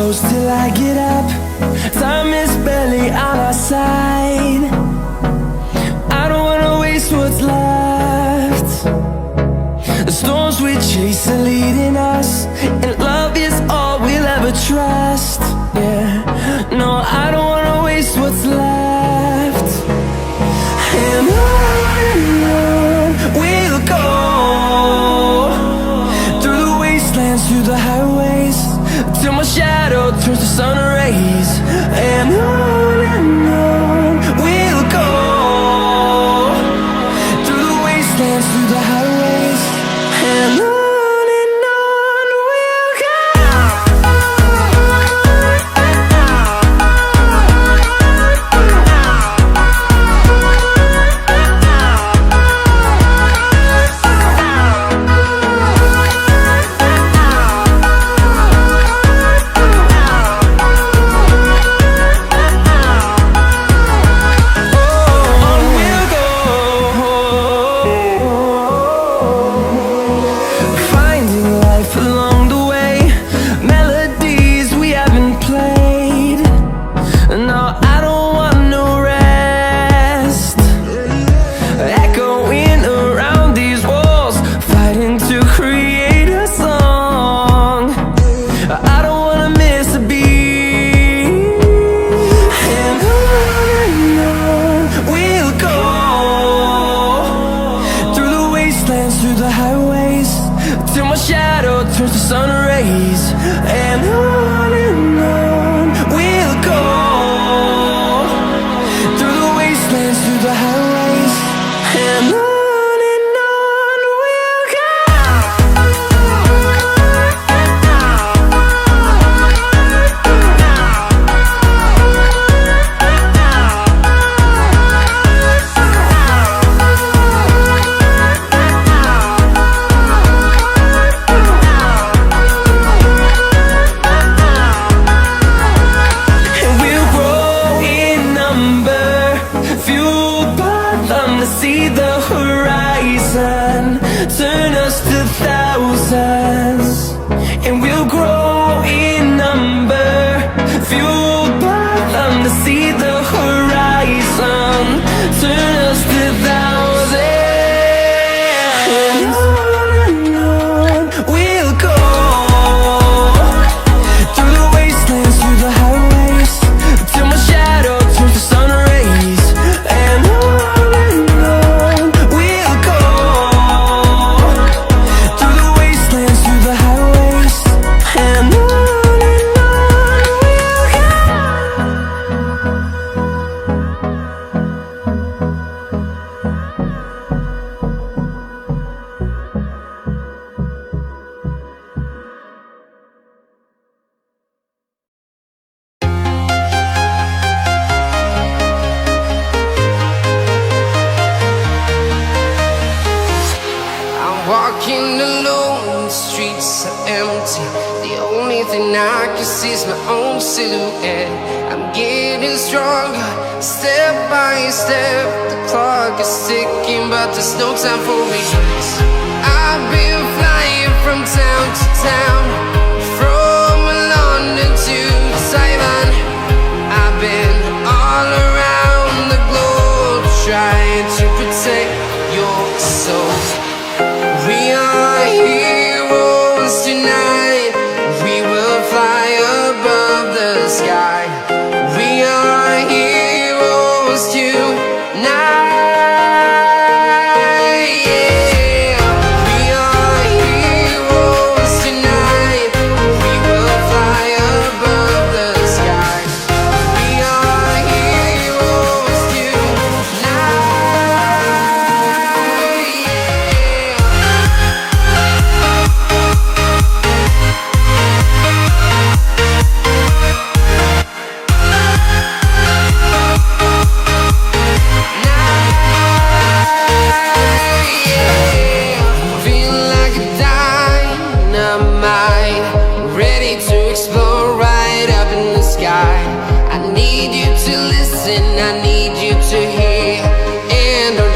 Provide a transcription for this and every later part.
close till I get up. Time is barely on our side. I don't wanna waste what's left. The storms we chase are leading us, and love is all we'll ever trust. Yeah, no, I don't wanna waste what's left. And on we'll go, through the wastelands, through the highways, till my shadow turns to sun rays. And on we'll go, through the wastelands, through the highways, and on we'll go. Through the highways, till my shadow turns to sun rays. And on we'll go, through the wastelands, through the highways, and on we'll go. See the horizon, turn us to thousands, and we'll grow in number, fueled by them. To see the horizon, turn us to thousands, and on we'll go, through the wastelands, through the highways, till my shadow turns to sun rays. And walking alone, the streets are empty. The only thing I can see is my own silhouette. I'm getting stronger, step by step. The clock is ticking, but there's no time for regrets. I've been flying from town to town, from London to Taiwan. I've been all around the globe, trying to protect your soul. We are heroes tonight. We will fly above the sky. We are heroes tonight. Yeah. We are heroes tonight. We will fly above the sky. We are heroes tonight.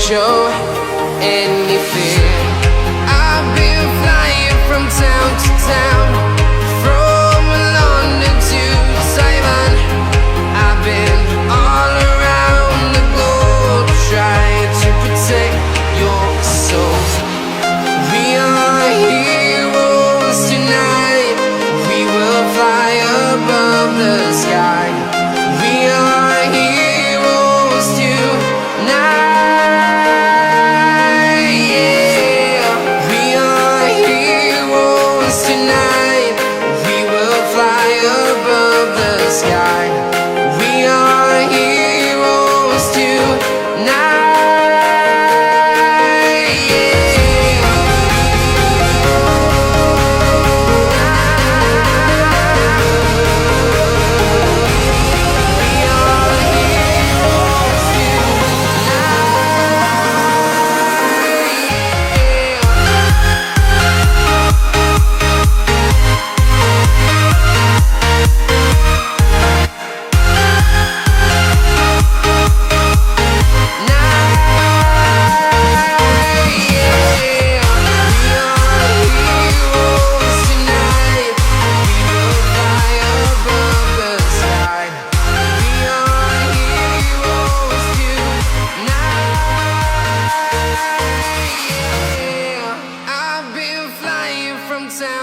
Show any fear. I've been flying from town to town, from London to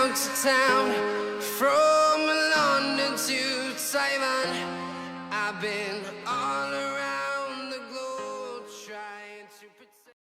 town to town, from London to Taiwan. I've been